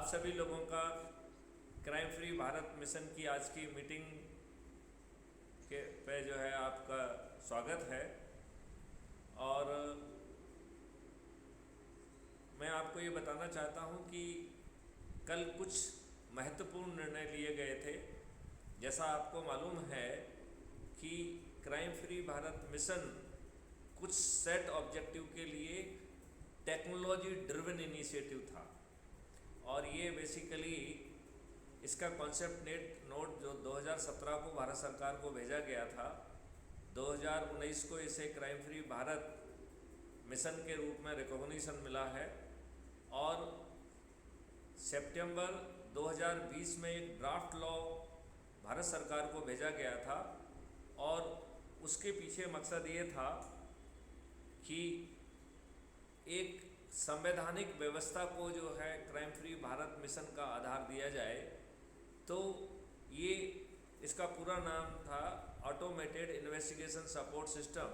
आप सभी लोगों का क्राइम फ्री भारत मिशन की आज की मीटिंग के पे जो है आपका स्वागत है। और मैं आपको ये बताना चाहता हूँ कि कल कुछ महत्वपूर्ण निर्णय लिए गए थे। जैसा आपको मालूम है कि क्राइम फ्री भारत मिशन कुछ सेट ऑब्जेक्टिव के लिए टेक्नोलॉजी ड्रिवन इनिशिएटिव था, और ये बेसिकली इसका कॉन्सेप्ट नेट नोट जो 2017 को भारत सरकार को भेजा गया था, 2019 को इसे क्राइम फ्री भारत मिशन के रूप में रिकॉग्निशन मिला है, और सितंबर 2020 में एक ड्राफ्ट लॉ भारत सरकार को भेजा गया था। और उसके पीछे मकसद ये था कि एक संवैधानिक व्यवस्था को जो है क्राइम फ्री भारत मिशन का आधार दिया जाए। तो ये इसका पूरा नाम था automated investigation support system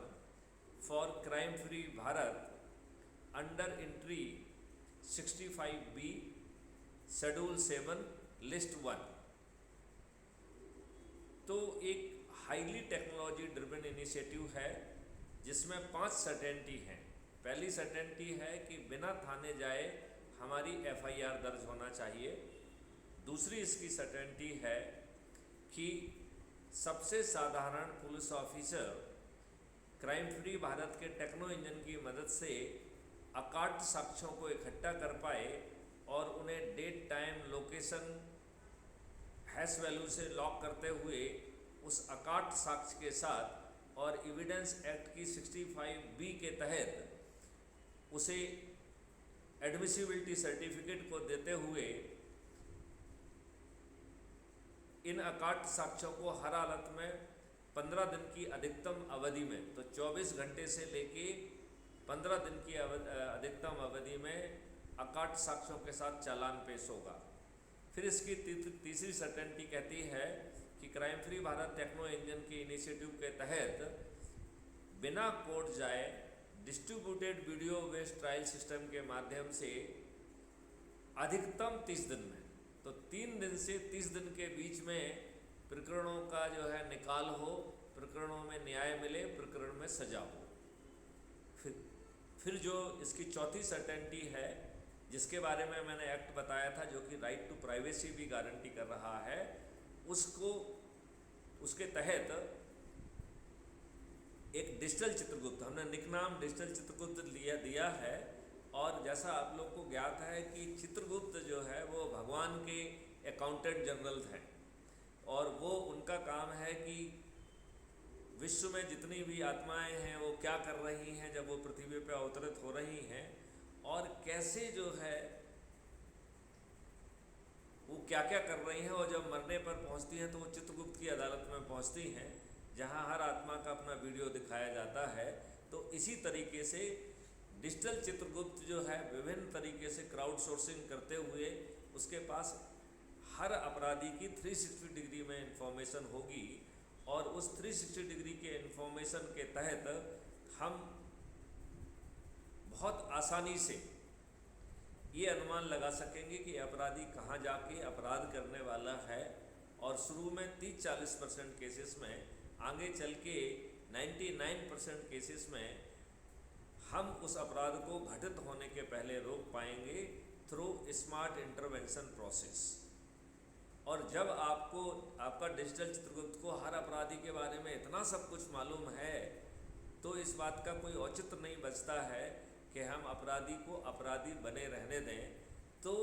for crime free Bharat under entry 65B schedule 7 list 1। तो एक हाईली टेक्नोलॉजी ड्रिवन इनिशिएटिव है जिसमें 5 सर्टेनिटी हैं। पहली सर्टेनिटी है कि बिना थाने जाए हमारी FIR दर्ज होना चाहिए। दूसरी इसकी सर्टेनिटी है कि सबसे साधारण police officer crime free Bharat K techno engine की मदद से अकाट साक्ष्यों को इकट्ठा कर पाए और उन्हें date, time, location, hash value से लॉक करते हुए उस अकाट साक्ष्य के साथ और एविडेंस एक्ट की 65B के तहत उसे एडमिसिबिलिटी सर्टिफिकेट को देते हुए इन अकाट साक्ष्यों को हर हालत में 15 दिन की अधिकतम अवधि में, तो 24 घंटे से लेके 15 दिन की अधिकतम अवधि में अकाट साक्ष्यों के साथ चालान पेश होगा। फिर इसकी तीसरी सर्टेनिटी कहती है कि crime free Bharat techno engine के इनिशिएटिव के तहत बिना कोर्ट जाए distributed video based trial system के माध्यम से अधिकतम 30 दिन में, तो 3 दिन से 30 दिन के बीच में प्रकरणों का जो है निकाल हो, प्रकरणों में न्याय मिले, प्रकरण में सजा हो। फिर जो इसकी चौथी सर्टेनिटी है जिसके बारे में मैंने एक्ट बताया था, जो कि राइट टू प्राइवेसी भी गारंटी कर रहा है, उसके तहत एक डिजिटल चित्रगुप्त, हमने निकनाम डिजिटल चित्रगुप्त दिया है। और जैसा आप लोग को ज्ञात है कि चित्रगुप्त जो है वो भगवान के अकाउंटेंट जनरल हैं, और वो उनका काम है कि विश्व में जितनी भी आत्माएं हैं वो क्या कर रही हैं जब वो पृथ्वी पर अवतरित हो रही हैं, और कैसे जो है वो क्या क्या कर रही हैं, और जब मरने पर पहुंचती हैं तो वो चित्रगुप्त की अदालत में पहुंचती हैं जहां हर आत्मा का अपना वीडियो दिखाया जाता है। तो इसी तरीके से डिजिटल चित्रगुप्त जो है विभिन्न तरीके से क्राउड सोर्सिंग करते हुए उसके पास हर अपराधी की 360 डिग्री में इंफॉर्मेशन होगी, और उस 360 डिग्री के इंफॉर्मेशन के तहत हम बहुत आसानी से ये अनुमान लगा सकेंगे कि अपराधी कहाँ जाके अपराध करने वाला है। और शुरू में 30-40% केसेस में, आगे चल के 99% केसेस में हम उस अपराध को घटित होने के पहले रोक पाएंगे थ्रू स्मार्ट इंटरवेंशन प्रोसेस। और जब आपको आपका डिजिटल चित्रगुप्त को हर अपराधी के बारे में इतना सब कुछ मालूम है, तो इस बात का कोई औचित्य नहीं बचता है कि हम अपराधी को अपराधी बने रहने दें। तो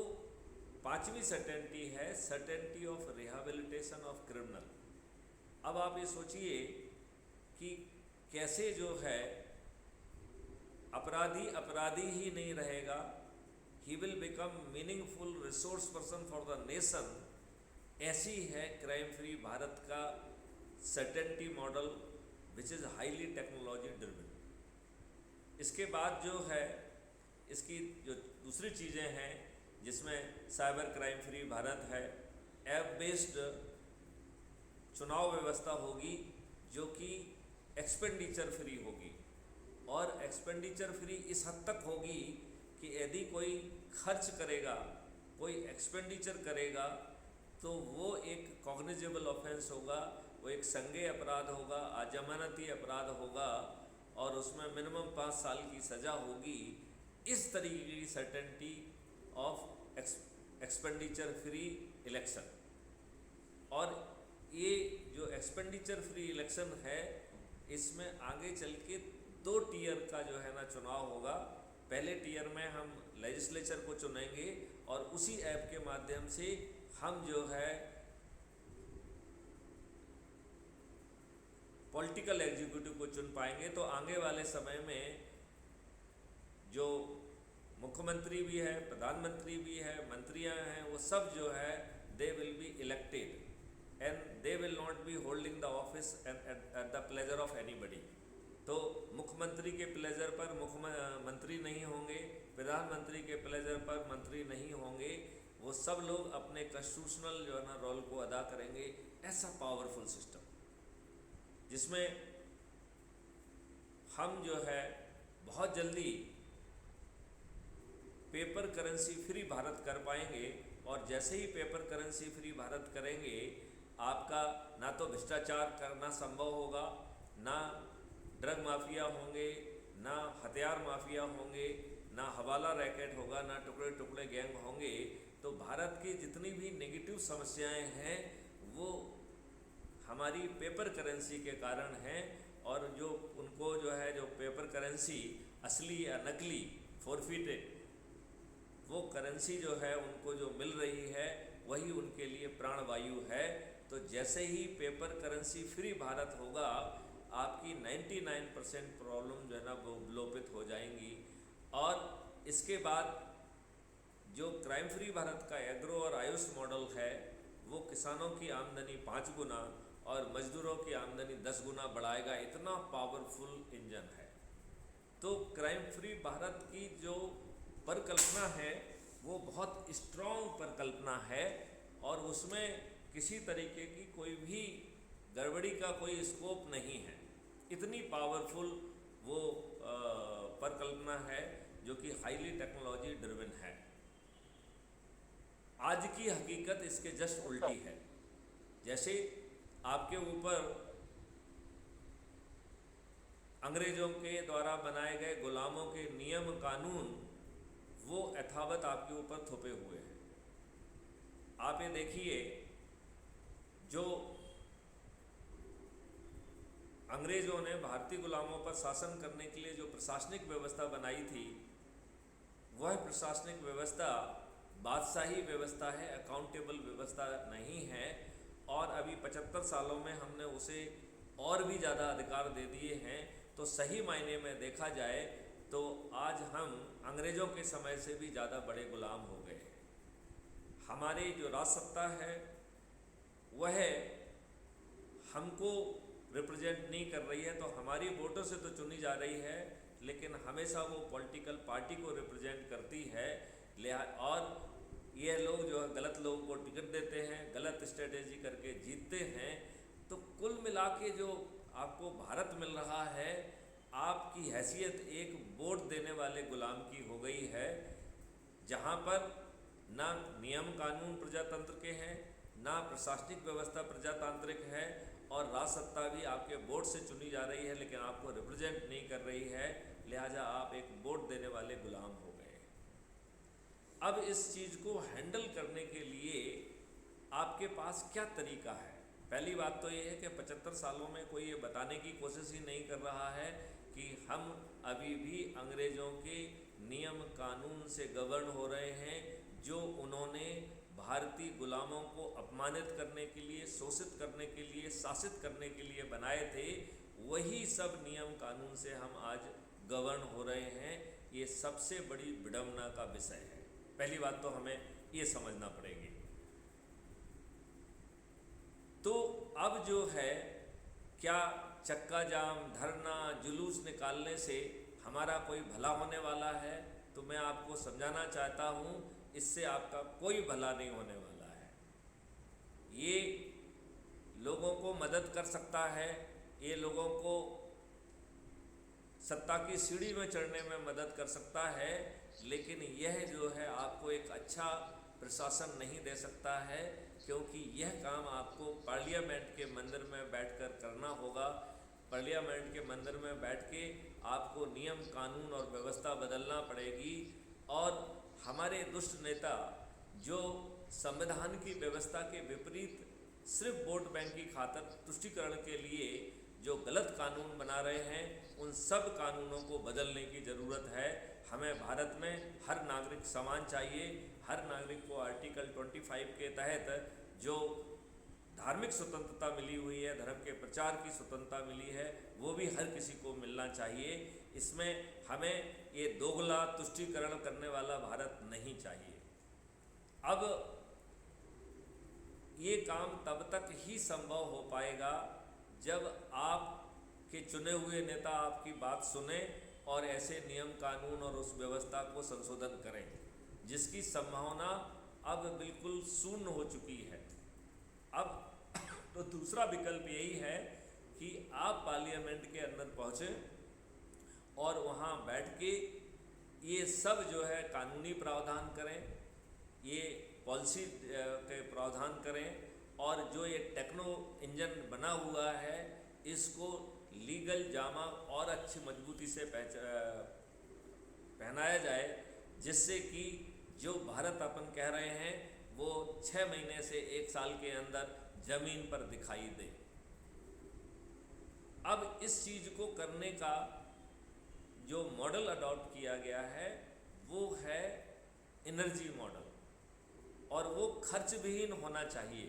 5वीं सर्टेनिटी है certainty of rehabilitation of criminal. अब आप ये सोचिए कि कैसे जो है अपराधी अपराधी ही नहीं रहेगा, he will become meaningful resource person for the nation. ऐसी है क्राइम फ्री भारत का certainty model which is highly technology driven. इसके बाद जो है इसकी जो दूसरी चीज़ें हैं जिसमें साइबर क्राइम फ्री भारत है, ऐप बेस्ड चुनाव व्यवस्था होगी जो कि एक्सपेंडिचर फ्री होगी, और एक्सपेंडिचर फ्री इस हद तक होगी कि यदि कोई खर्च करेगा कोई एक्सपेंडिचर करेगा तो वो एक कॉग्निजेबल ऑफेंस होगा, वो एक संज्ञेय अपराध होगा, अजमानती अपराध होगा और उसमें मिनिमम 5 साल की सज़ा होगी। इस तरीके की certainty of expenditure free election. और ये जो एक्सपेंडिचर फ्री इलेक्शन है, इसमें आगे चल के 2 टीयर का जो है ना चुनाव होगा। पहले टीयर में हम लेजिस्लेचर को चुनेंगे और उसी ऐप के माध्यम से हम जो है पॉलिटिकल एग्जीक्यूटिव को चुन पाएंगे। तो आगे वाले समय में जो मुख्यमंत्री भी है, प्रधानमंत्री भी है, मंत्रियां हैं, वो सब जो है they will be elected and they will not be holding the office at the pleasure of anybody. तो मुख्यमंत्री के प्लेजर पर मुख्यमंत्री नहीं होंगे, प्रधानमंत्री के प्लेजर पर मंत्री नहीं होंगे, वो सब लोग अपने कॉन्स्टिट्यूशनल जो है ना रोल को अदा करेंगे। ऐसा पावरफुल सिस्टम जिसमें हम जो है बहुत जल्दी पेपर करेंसी फ्री भारत कर पाएंगे। और जैसे ही पेपर करेंसी फ्री भारत करेंगे, आपका ना तो भ्रष्टाचार करना संभव होगा, ना ड्रग माफिया होंगे, ना हथियार माफिया होंगे, ना हवाला रैकेट होगा, ना टुकड़े टुकड़े गैंग होंगे। तो भारत की जितनी भी नेगेटिव समस्याएं हैं वो हमारी पेपर करेंसी के कारण हैं। और जो उनको जो है जो पेपर करेंसी असली या नकली फॉरफिटेड वो करेंसी जो है उनको जो मिल रही है वही उनके लिए प्राणवायु है। तो जैसे ही पेपर करेंसी फ्री भारत होगा, आपकी 99% प्रॉब्लम जो है ना वो विलोपित हो जाएंगी। और इसके बाद जो क्राइम फ्री भारत का एग्रो और आयुष मॉडल है, वो किसानों की आमदनी 5 गुना और मजदूरों की आमदनी 10 गुना बढ़ाएगा। इतना पावरफुल इंजन है। तो क्राइम फ्री भारत की जो परिकल्पना है वो बहुत स्ट्रॉन्ग परिकल्पना है और उसमें किसी तरीके की कोई भी गड़बड़ी का कोई स्कोप नहीं है। इतनी पावरफुल वो परिकल्पना है जो कि हाईली टेक्नोलॉजी ड्रिवन है। आज की हकीकत इसके जस्ट उल्टी है। जैसे आपके ऊपर अंग्रेजों के द्वारा बनाए गए गुलामों के नियम कानून वो यथावत आपके ऊपर थोपे हुए हैं। आप ये देखिए, जो अंग्रेजों ने भारतीय गुलामों पर शासन करने के लिए जो प्रशासनिक व्यवस्था बनाई थी, वह प्रशासनिक व्यवस्था बादशाही व्यवस्था है, अकाउंटेबल व्यवस्था नहीं है। और अभी 75 सालों में हमने उसे और भी ज़्यादा अधिकार दे दिए हैं। तो सही मायने में देखा जाए तो आज हम अंग्रेज़ों के समय से भी ज़्यादा बड़े गुलाम हो गए हैं। हमारी जो राजसत्ता है वह हमको रिप्रेजेंट नहीं कर रही है। तो हमारी वोटों से तो चुनी जा रही है, लेकिन हमेशा वो पॉलिटिकल पार्टी को रिप्रेजेंट करती है। और ये लोग जो है गलत लोगों को टिकट देते हैं, गलत स्ट्रेटेजी करके जीतते हैं। तो कुल मिला के जो आपको भारत मिल रहा है, आपकी हैसियत एक वोट देने वाले गुलाम की हो गई है, जहाँ पर ना नियम कानून प्रजातंत्र के हैं, ना प्रशासनिक व्यवस्था प्रजातांत्रिक है, और राजसत्ता भी आपके वोट से चुनी जा रही है लेकिन आपको रिप्रेजेंट नहीं कर रही है। लिहाजा आप एक वोट देने वाले गुलाम हो गए। अब इस चीज़ को हैंडल करने के लिए आपके पास क्या तरीका है? पहली बात तो ये है कि 75 सालों में कोई ये बताने की कोशिश ही नहीं कर रहा है कि हम अभी भी अंग्रेज़ों के नियम कानून से गवर्न हो रहे हैं, जो उन्होंने भारतीय गुलामों को अपमानित करने के लिए, शोषित करने के लिए, शासित करने के लिए बनाए थे। वही सब नियम कानून से हम आज गवर्न हो रहे हैं। ये सबसे बड़ी विडंबना का विषय है। पहली बात तो हमें ये समझना पड़ेगी। तो अब जो है, क्या चक्का जाम, धरना, जुलूस निकालने से हमारा कोई भला होने वाला है? तो मैं आपको समझाना चाहता हूँ, इससे आपका कोई भला नहीं होने वाला है। ये लोगों को मदद कर सकता है, ये लोगों को सत्ता की सीढ़ी में चढ़ने में मदद कर सकता है, लेकिन यह जो है आपको एक अच्छा प्रशासन नहीं दे सकता है, क्योंकि यह काम आपको पार्लियामेंट के मंदिर में बैठकर करना होगा। पार्लियामेंट के मंदिर में बैठ के आपको नियम कानून और व्यवस्था बदलना पड़ेगी। और हमारे दुष्ट नेता जो संविधान की व्यवस्था के विपरीत सिर्फ वोट बैंक की खातिर तुष्टीकरण के लिए जो गलत कानून बना रहे हैं, उन सब कानूनों को बदलने की ज़रूरत है। हमें भारत में हर नागरिक समान चाहिए। हर नागरिक को आर्टिकल 25 के तहत जो धार्मिक स्वतंत्रता मिली हुई है, धर्म के प्रचार की स्वतंत्रता मिली है, वो भी हर किसी को मिलना चाहिए। इसमें हमें ये दोगला तुष्टीकरण करने वाला भारत नहीं चाहिए। अब ये काम तब तक ही संभव हो पाएगा जब आपके चुने हुए नेता आपकी बात सुने और ऐसे नियम कानून और उस व्यवस्था को संशोधन करें, जिसकी संभावना अब बिल्कुल शून्य हो चुकी है। अब तो दूसरा विकल्प यही है कि आप पार्लियामेंट के अंदर पहुँचे और वहाँ बैठ के ये सब जो है कानूनी प्रावधान करें, ये पॉलिसी के प्रावधान करें, और जो ये टेक्नो इंजन बना हुआ है इसको लीगल जामा और अच्छी मजबूती से पहनाया जाए, जिससे कि जो भारत अपन कह रहे हैं वो 6 महीने से 1 साल के अंदर ज़मीन पर दिखाई दे। अब इस चीज़ को करने का जो मॉडल अडॉप्ट किया गया है वो है एनर्जी मॉडल, और वो खर्च विहीन होना चाहिए,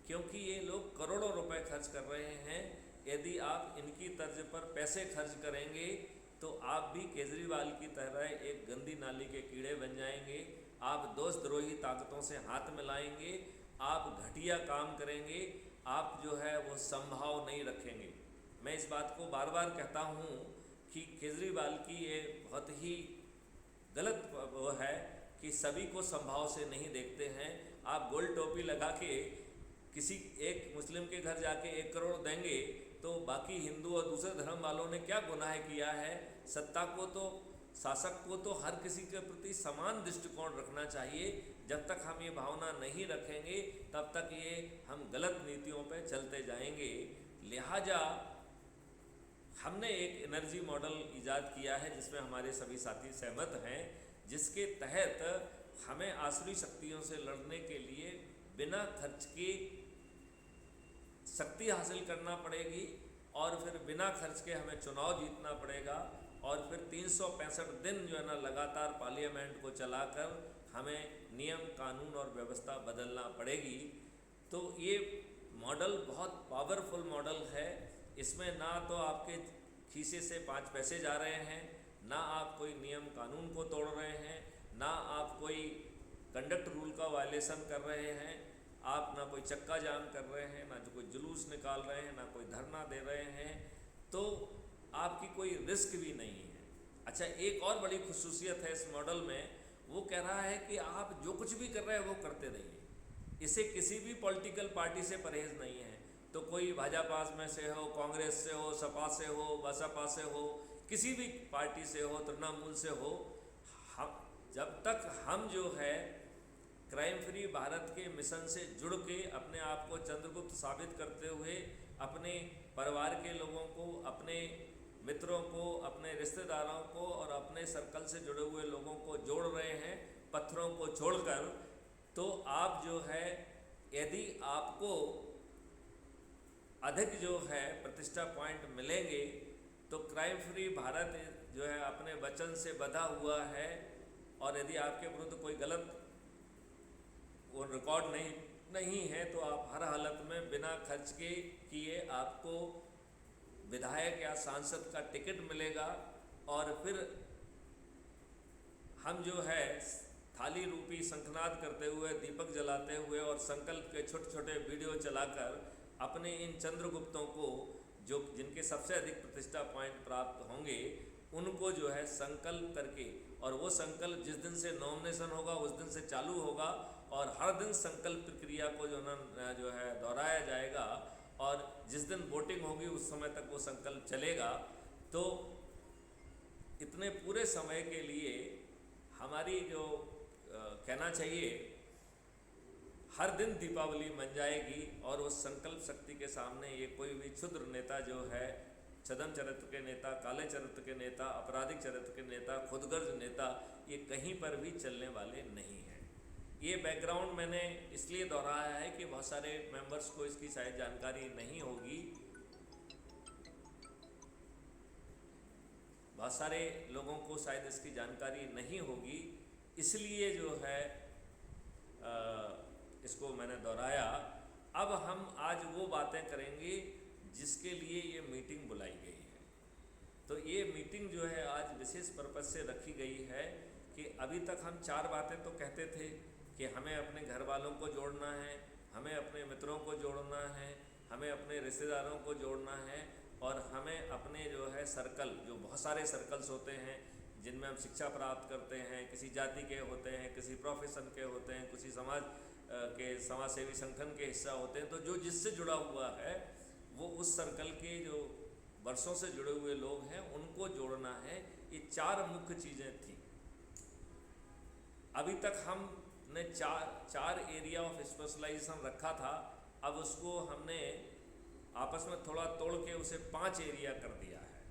क्योंकि ये लोग करोड़ों रुपए खर्च कर रहे हैं। यदि आप इनकी तर्ज पर पैसे खर्च करेंगे तो आप भी केजरीवाल की तरह एक गंदी नाली के कीड़े बन जाएंगे। आप देशद्रोही ताकतों से हाथ मिलाएंगे, आप घटिया काम करेंगे, आप जो है वो संभाव नहीं रखेंगे। मैं इस बात को बार बार कहता हूँ कि केजरीवाल की ये बहुत ही गलत वो है कि सभी को संभाव से नहीं देखते हैं। आप गोल टोपी लगा के किसी एक मुस्लिम के घर जाके 1 करोड़ देंगे तो बाकी हिंदू और दूसरे धर्म वालों ने क्या गुनाह किया है? सत्ता को तो, शासक को तो हर किसी के प्रति समान दृष्टिकोण रखना चाहिए। जब तक हम ये भावना नहीं रखेंगे तब तक ये हम गलत नीतियों पे चलते जाएंगे। लिहाजा हमने एक एनर्जी मॉडल इजाद किया है जिसमें हमारे सभी साथी सहमत हैं, जिसके तहत हमें आसुरी शक्तियों से लड़ने के लिए बिना खर्च के शक्ति हासिल करना पड़ेगी, और फिर बिना खर्च के हमें चुनाव जीतना पड़ेगा, और फिर 365 दिन जो है ना लगातार पार्लियामेंट को चलाकर हमें नियम कानून और व्यवस्था बदलना पड़ेगी। तो ये मॉडल बहुत पावरफुल मॉडल है। इसमें ना तो आपके खीसे से 5 पैसे जा रहे हैं, ना आप कोई नियम कानून को तोड़ रहे हैं, ना आप कोई कंडक्ट रूल का वायलेशन कर रहे हैं, आप ना कोई चक्का जाम कर रहे हैं, ना जो कोई जुलूस निकाल रहे हैं, ना कोई धरना दे रहे हैं, तो आपकी कोई रिस्क भी नहीं है। अच्छा, एक और बड़ी खुसूसियत है इस मॉडल में, वो कह रहा है कि आप जो कुछ भी कर रहे हैं वो करते रहिए, इसे किसी भी पॉलिटिकल पार्टी से परहेज नहीं है। तो कोई भाजपा में से हो, कांग्रेस से हो, सपा से हो, बसपा से हो, किसी भी पार्टी से हो, तृणमूल से हो, हम जब तक हम जो है क्राइम फ्री भारत के मिशन से जुड़ के अपने आप को चंद्रगुप्त साबित करते हुए अपने परिवार के लोगों को, अपने मित्रों को, अपने रिश्तेदारों को और अपने सर्कल से जुड़े हुए लोगों को जोड़ रहे हैं पत्थरों को छोड़कर, तो आप जो है यदि आपको अधिक जो है प्रतिष्ठा पॉइंट मिलेंगे तो क्राइम फ्री भारत जो है अपने वचन से बंधा हुआ है। और यदि आपके विरुद्ध कोई गलत वो रिकॉर्ड नहीं है तो आप हर हालत में बिना खर्च के किए आपको विधायक या सांसद का टिकट मिलेगा, और फिर हम जो है थाली रूपी शंखनाद करते हुए, दीपक जलाते हुए और संकल्प के छोटे छोटे वीडियो चलाकर अपने इन चंद्रगुप्तों को, जो जिनके सबसे अधिक प्रतिष्ठा पॉइंट प्राप्त होंगे, उनको जो है संकल्प करके, और वो संकल्प जिस दिन से नॉमिनेशन होगा उस दिन से चालू होगा, और हर दिन संकल्प प्रक्रिया को जो है दोहराया जाएगा, और जिस दिन वोटिंग होगी उस समय तक वो संकल्प चलेगा। तो इतने पूरे समय के लिए हमारी जो कहना चाहिए हर दिन दीपावली मन जाएगी और उस संकल्प शक्ति के सामने ये कोई भी क्षुद्र नेता जो है, छद्म चरित्र के नेता, काले चरित्र के नेता, आपराधिक चरित्र के नेता, खुदगर्ज नेता, ये कहीं पर भी चलने वाले नहीं हैं। ये बैकग्राउंड मैंने इसलिए दोहराया है कि बहुत सारे मेंबर्स को इसकी शायद जानकारी नहीं होगी, बहुत सारे लोगों को शायद इसकी जानकारी नहीं होगी, इसलिए जो है इसको मैंने दोहराया। अब हम आज वो बातें करेंगे जिसके लिए ये मीटिंग बुलाई गई है। तो ये मीटिंग जो है आज विशेष पर्पस से रखी गई है कि अभी तक हम 4 बातें तो कहते थे कि हमें अपने घर वालों को जोड़ना है, हमें अपने मित्रों को जोड़ना है, हमें अपने रिश्तेदारों को जोड़ना है, और हमें अपने जो है सर्कल, जो बहुत सारे सर्कल्स होते हैं जिनमें हम शिक्षा प्राप्त करते हैं, किसी जाति के होते हैं, किसी प्रोफेशन के होते हैं, किसी समाज के समाज सेवी संगठन के हिस्सा होते हैं, तो जो जिससे जुड़ा हुआ है वो उस सर्कल के जो वर्षों से जुड़े हुए लोग हैं उनको जोड़ना है। ये 4 मुख्य चीज़ें थी। अभी तक हमने चार एरिया ऑफ स्पेशलाइजेशन रखा था, अब उसको हमने आपस में थोड़ा तोड़ के उसे 5 एरिया कर दिया है।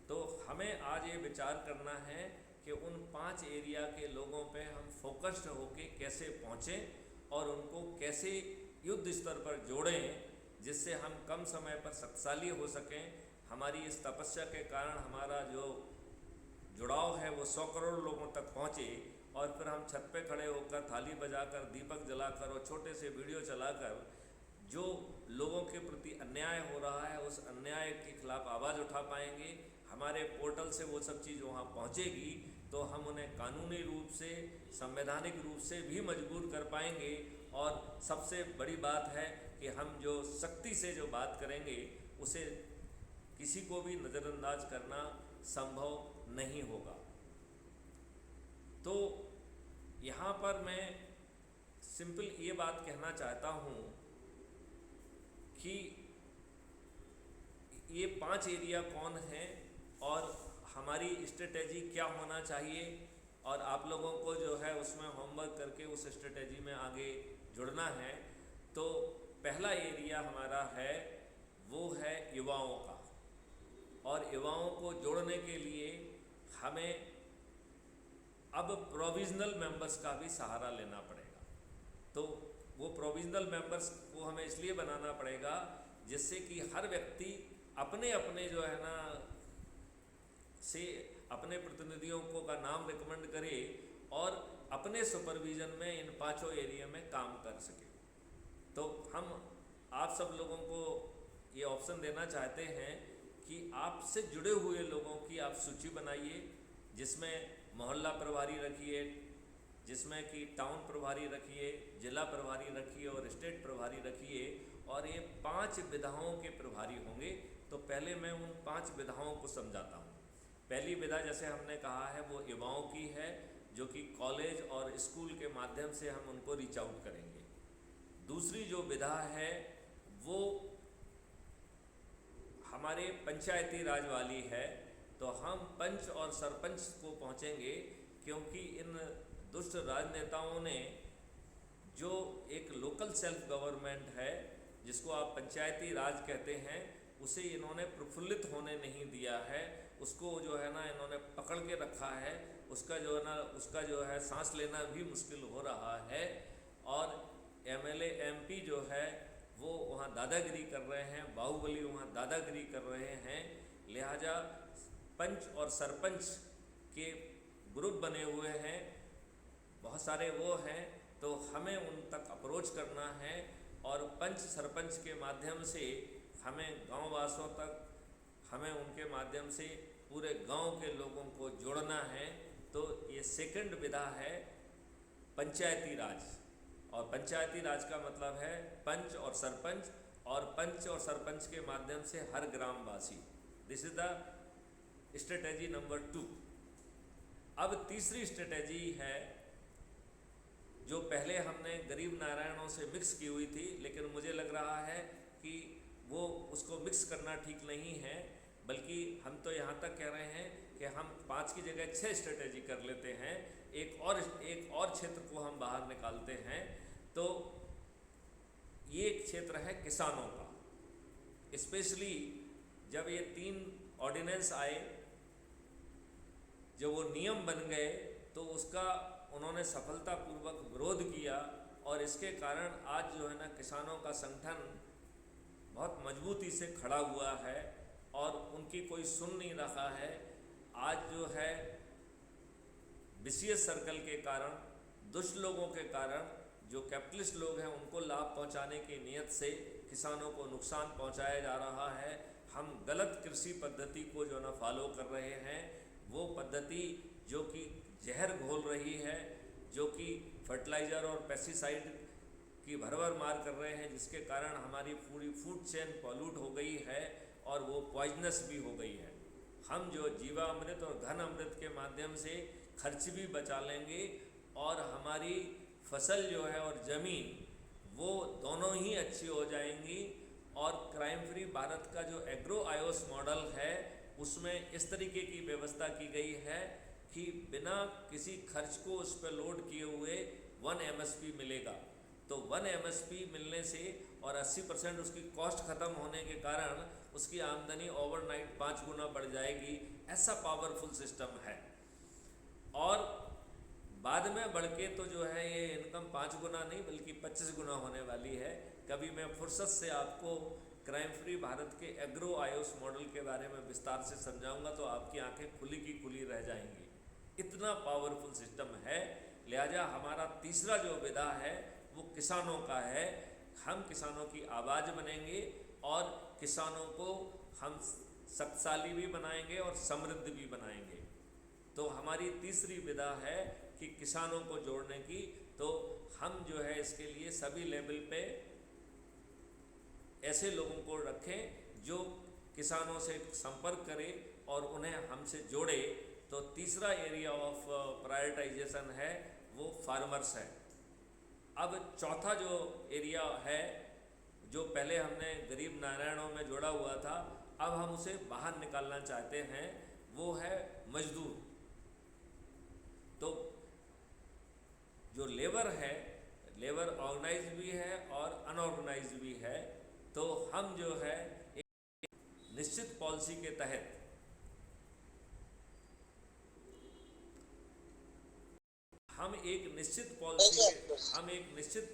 तो हमें आज ये विचार करना है कि उन 5 एरिया के लोगों पे हम फोकस्ड होके कैसे पहुँचें और उनको कैसे युद्ध स्तर पर जोड़ें, जिससे हम कम समय पर शक्तिशाली हो सकें। हमारी इस तपस्या के कारण हमारा जो जुड़ाव है वो 100 करोड़ लोगों तक पहुँचे, और फिर हम छत पे खड़े होकर, थाली बजाकर, दीपक जलाकर और छोटे से वीडियो चलाकर जो लोगों के प्रति अन्याय हो रहा है उस अन्याय के खिलाफ आवाज़ उठा पाएंगे। हमारे पोर्टल से वो सब चीज़ वहाँ पहुँचेगी तो हम उन्हें कानूनी रूप से, संवैधानिक रूप से भी मजबूर कर पाएंगे। और सबसे बड़ी बात है कि हम जो शक्ति से जो बात करेंगे उसे किसी को भी नज़रअंदाज करना संभव नहीं होगा। तो यहाँ पर मैं सिंपल ये बात कहना चाहता हूँ कि ये 5 एरिया कौन हैं और हमारी स्ट्रेटेजी क्या होना चाहिए, और आप लोगों को जो है उसमें होमवर्क करके उस स्ट्रेटेजी में आगे जुड़ना है। तो पहला एरिया हमारा है वो है युवाओं का, और युवाओं को जोड़ने के लिए हमें अब प्रोविजनल मेंबर्स का भी सहारा लेना पड़ेगा। तो वो प्रोविजनल मेंबर्स को हमें इसलिए बनाना पड़ेगा जिससे कि हर व्यक्ति अपने अपने जो है ना से अपने प्रतिनिधियों को का नाम रिकमेंड करे और अपने सुपरविज़न में इन 5 एरिया में काम कर सके। तो हम आप सब लोगों को ये ऑप्शन देना चाहते हैं कि आपसे जुड़े हुए लोगों की आप सूची बनाइए, जिसमें मोहल्ला प्रभारी रखिए, जिसमें कि टाउन प्रभारी रखिए, जिला प्रभारी रखिए और स्टेट प्रभारी रखिए, और ये 5 विधाओं के प्रभारी होंगे। तो पहले मैं उन 5 विधाओं को समझाता हूँ। पहली विधा जैसे हमने कहा है वो युवाओं की है, जो कि कॉलेज और स्कूल के माध्यम से हम उनको रीच आउट करेंगे। दूसरी जो विधा है वो हमारे पंचायती राज वाली है। तो हम पंच और सरपंच को पहुँचेंगे, क्योंकि इन दुष्ट राजनेताओं ने जो एक लोकल सेल्फ गवर्नमेंट है जिसको आप पंचायती राज कहते हैं, उसे इन्होंने प्रफुल्लित होने नहीं दिया है। उसको जो है ना इन्होंने पकड़ के रखा है, उसका जो है सांस लेना भी मुश्किल हो रहा है। और एमएलए एमपी जो है वो वहाँ दादागिरी कर रहे हैं, बाहुबली वहाँ दादागिरी कर रहे हैं। लिहाजा पंच और सरपंच के ग्रुप बने हुए हैं, बहुत सारे वो हैं, तो हमें उन तक अप्रोच करना है और पंच सरपंच के माध्यम से हमें गाँव वासियों तक, हमें उनके माध्यम से पूरे गांव के लोगों को जोड़ना है। तो ये सेकंड विधा है पंचायती राज, और पंचायती राज का मतलब है पंच और सरपंच, और पंच और सरपंच के माध्यम से हर ग्रामवासी। This is the strategy number 2। अब तीसरी स्ट्रेटेजी है जो पहले हमने गरीब नारायणों से मिक्स की हुई थी, लेकिन मुझे लग रहा है कि वो उसको मिक्स करना ठीक नहीं है, बल्कि हम तो यहाँ तक कह रहे हैं कि हम 5 की जगह 6 स्ट्रेटेजी कर लेते हैं। एक और क्षेत्र को हम बाहर निकालते हैं। तो ये क्षेत्र है किसानों का। स्पेशली जब ये 3 ऑर्डिनेंस आए, जब वो नियम बन गए, तो उसका उन्होंने सफलतापूर्वक विरोध किया और इसके कारण आज जो है ना किसानों का संगठन बहुत मजबूती से खड़ा हुआ है और उनकी कोई सुन नहीं रहा है। आज जो है विशेष सर्कल के कारण, दुष्ट लोगों के कारण, जो कैपिटलिस्ट लोग हैं उनको लाभ पहुंचाने की नीयत से किसानों को नुकसान पहुंचाया जा रहा है। हम गलत कृषि पद्धति को जो ना फॉलो कर रहे हैं, वो पद्धति जो कि जहर घोल रही है, जो कि फर्टिलाइज़र और पेस्टिसाइड की भरभर मार कर रहे हैं, जिसके कारण हमारी पूरी फूड चेन पॉल्यूट हो गई है और वो पॉइजनस भी हो गई है। हम जो जीवामृत और घन अमृत के माध्यम से खर्च भी बचा लेंगे और हमारी फसल जो है और ज़मीन, वो दोनों ही अच्छी हो जाएंगी। और क्राइम फ्री भारत का जो एग्रो आयोस मॉडल है, उसमें इस तरीके की व्यवस्था की गई है कि बिना किसी खर्च को उस पर लोड किए हुए 1 MSP मिलेगा। तो 1 MSP मिलने से और 80% उसकी कॉस्ट ख़त्म होने के कारण उसकी आमदनी ओवरनाइट 5 गुना बढ़ जाएगी। ऐसा पावरफुल सिस्टम है। और बाद में बढ़ के तो जो है ये इनकम 5 गुना नहीं बल्कि 25 गुना होने वाली है। कभी मैं फुर्सत से आपको क्राइम फ्री भारत के एग्रो आयोस मॉडल के बारे में विस्तार से समझाऊंगा तो आपकी आंखें खुली की खुली रह जाएंगी। इतना पावरफुल सिस्टम है। लिहाजा हमारा तीसरा जो विधा है वो किसानों का है। हम किसानों की आवाज़ बनेंगे और किसानों को हम शक्तिशाली भी बनाएंगे और समृद्ध भी बनाएंगे। तो हमारी तीसरी विधा है कि किसानों को जोड़ने की। तो हम जो है इसके लिए सभी लेवल पे ऐसे लोगों को रखें जो किसानों से संपर्क करें और उन्हें हमसे जोड़े। तो तीसरा एरिया ऑफ प्रायोरिटाइजेशन है वो फार्मर्स है। अब चौथा जो एरिया है, जो पहले हमने गरीब नारायणों में जोड़ा हुआ था, अब हम उसे बाहर निकालना चाहते हैं, वो है मजदूर। तो जो लेबर है, लेबर ऑर्गेनाइज भी है और अनऑर्गेनाइज भी है। तो हम जो है एक निश्चित पॉलिसी के तहत हम एक निश्चित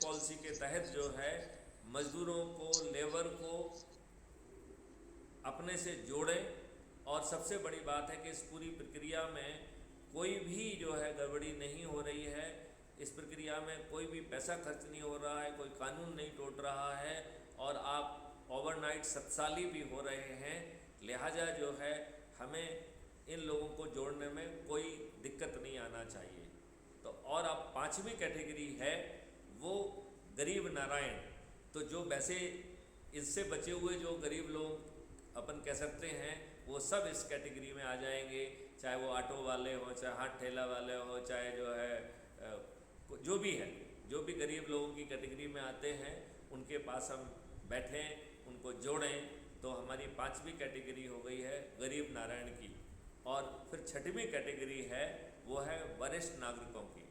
पॉलिसी के तहत जो है मजदूरों को, लेबर को अपने से जोड़ें। और सबसे बड़ी बात है कि इस पूरी प्रक्रिया में कोई भी जो है गड़बड़ी नहीं हो रही है। इस प्रक्रिया में कोई भी पैसा खर्च नहीं हो रहा है, कोई कानून नहीं टूट रहा है और आप ओवरनाइट शक्तिशाली भी हो रहे हैं। लिहाजा जो है हमें इन लोगों को जोड़ने में कोई दिक्कत नहीं आना चाहिए। तो और अब पांचवी कैटेगरी है वो गरीब नारायण। तो जो वैसे इससे बचे हुए जो गरीब लोग अपन कह सकते हैं, वो सब इस कैटेगरी में आ जाएंगे। चाहे वो ऑटो वाले हों, चाहे हाथ ठेला वाले हों, चाहे जो है जो भी है, जो भी गरीब लोगों की कैटेगरी में आते हैं, उनके पास हम बैठें, उनको जोड़ें। तो हमारी पांचवी कैटेगरी हो गई है गरीब नारायण की। और फिर छठवीं कैटेगरी है वो है वरिष्ठ नागरिकों की।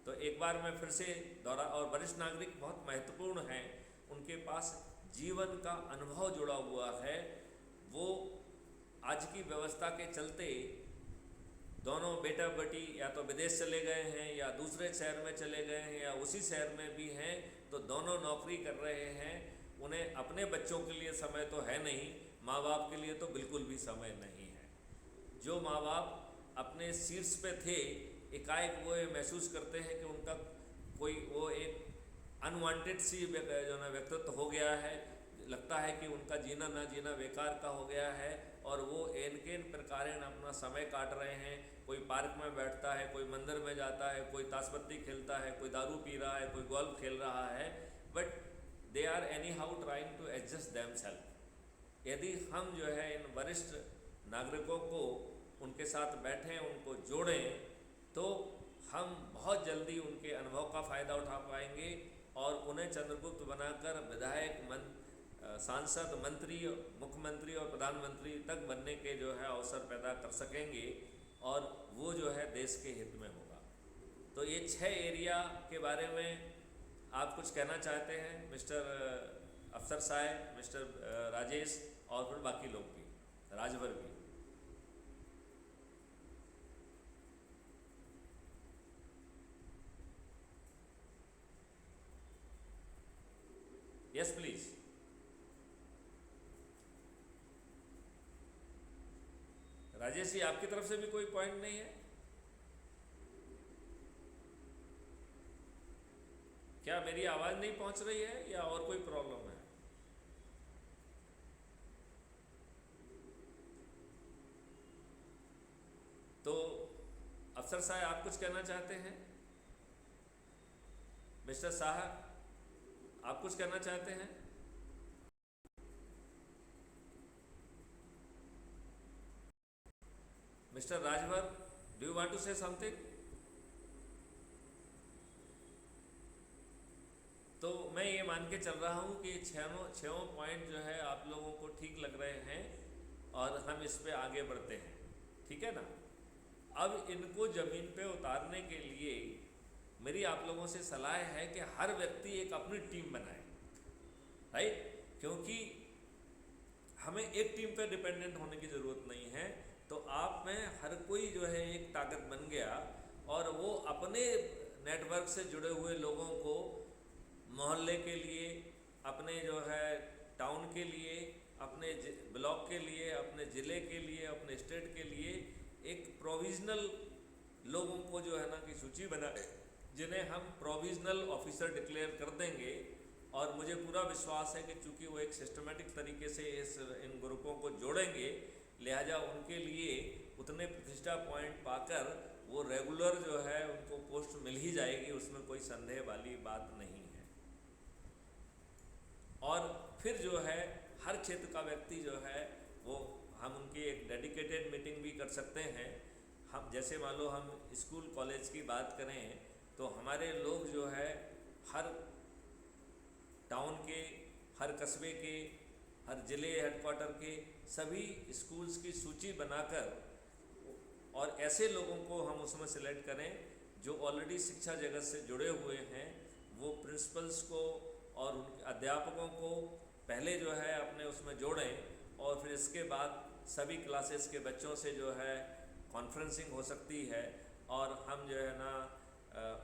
तो एक बार मैं फिर से दोहरा, और वरिष्ठ नागरिक बहुत महत्वपूर्ण हैं। उनके पास जीवन का अनुभव जुड़ा हुआ है। वो आज की व्यवस्था के चलते दोनों बेटा बेटी या तो विदेश चले गए हैं या दूसरे शहर में चले गए हैं या उसी शहर में भी हैं, तो दोनों नौकरी कर रहे हैं। उन्हें अपने बच्चों के लिए समय तो है नहीं, माँ बाप के लिए तो बिल्कुल भी समय नहीं है। जो माँ बाप अपने शीर्ष पे थे, एकाएक वो ये महसूस करते हैं कि उनका कोई वो एक अनवांटेड सी जो ना व्यक्तित्व हो गया है। लगता है कि उनका जीना ना जीना बेकार का हो गया है और वो एन प्रकार अपना समय काट रहे हैं। कोई पार्क में बैठता है, कोई मंदिर में जाता है, कोई ताशपत्ती खेलता है, कोई दारू पी रहा है, कोई गोल्फ खेल रहा है, but they are anyhow trying to adjust themself. यदि हम जो है इन वरिष्ठ नागरिकों को उनके साथ बैठें, उनको जोड़ें, तो हम बहुत जल्दी उनके अनुभव का फ़ायदा उठा पाएंगे और उन्हें चंद्रगुप्त बनाकर विधायक, सांसद, मंत्री, मुख्यमंत्री और प्रधानमंत्री तक बनने के जो है अवसर पैदा कर सकेंगे और वो जो है देश के हित में होगा। तो ये 6 एरिया के बारे में आप कुछ कहना चाहते हैं मिस्टर अफसर साहब, मिस्टर राजेश और फिर बाकी लोग भी, राजभर भी? Yes please. राजेश जी, आपकी तरफ से भी कोई पॉइंट नहीं है क्या? मेरी आवाज़ नहीं पहुंच रही है या और कोई प्रॉब्लम है? तो अफसर साहब, आप कुछ कहना चाहते हैं? मिस्टर साहब, आप कुछ कहना चाहते हैं? Mister Rajbhar, do you want to say something? तो मैं ये मान के चल रहा हूँ कि छः पॉइंट जो है आप लोगों को ठीक लग रहे हैं और हम इस पे आगे बढ़ते हैं, ठीक है ना? अब इनको ज़मीन पे उतारने के लिए मेरी आप लोगों से सलाह है कि हर व्यक्ति एक अपनी टीम बनाए, राइट? क्योंकि हमें एक टीम पे डिपेंडेंट होने की ज़रूरत नहीं है। तो आप में हर कोई जो है एक ताकत बन गया और वो अपने नेटवर्क से जुड़े हुए लोगों को मोहल्ले के लिए, अपने जो है टाउन के लिए, अपने ब्लॉक के लिए, अपने ज़िले के लिए, अपने स्टेट के लिए एक प्रोविज़नल लोगों को जो है ना कि सूची बनाए, जिन्हें हम प्रोविज़नल ऑफिसर डिक्लेयर कर देंगे। और मुझे पूरा विश्वास है कि चूँकि वो एक सिस्टमेटिक तरीके से इन ग्रुपों को जोड़ेंगे, लिहाजा उनके लिए उतने प्रतिष्ठा पॉइंट पाकर वो रेगुलर जो है उनको पोस्ट मिल ही जाएगी, उसमें कोई संदेह वाली बात नहीं है। और फिर जो है हर क्षेत्र का व्यक्ति जो है वो, हम उनकी एक डेडिकेटेड मीटिंग भी कर सकते हैं। हम जैसे मान लो हम स्कूल कॉलेज की बात करें तो हमारे लोग जो है हर टाउन के, हर कस्बे के, हर ज़िले हेडक्वार्टर के सभी स्कूल्स की सूची बनाकर और ऐसे लोगों को हम उसमें सेलेक्ट करें जो ऑलरेडी शिक्षा जगत से जुड़े हुए हैं। वो प्रिंसिपल्स को और उनके अध्यापकों को पहले जो है अपने उसमें जोड़ें और फिर इसके बाद सभी क्लासेस के बच्चों से जो है कॉन्फ्रेंसिंग हो सकती है और हम जो है ना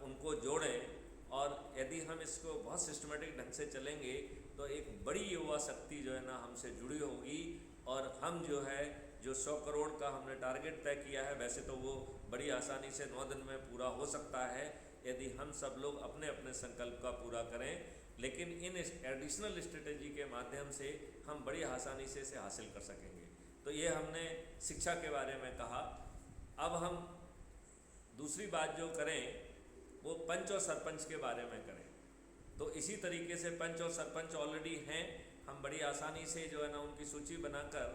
उनको जोड़ें। और यदि हम इसको बहुत सिस्टमेटिक ढंग से चलेंगे तो एक बड़ी युवा शक्ति जो है ना हमसे जुड़ी होगी और हम जो है जो 100 करोड़ का हमने टारगेट तय किया है, वैसे तो वो बड़ी आसानी से 9 दिन में पूरा हो सकता है यदि हम सब लोग अपने अपने संकल्प का पूरा करें। लेकिन इन एडिशनल स्ट्रेटेजी के माध्यम से हम बड़ी आसानी से इसे हासिल कर सकेंगे। तो ये हमने शिक्षा के बारे में कहा। अब हम दूसरी बात जो करें वो पंच और सरपंच के बारे में करें। तो इसी तरीके से पंच और सरपंच ऑलरेडी हैं, हम बड़ी आसानी से जो है ना उनकी सूची बनाकर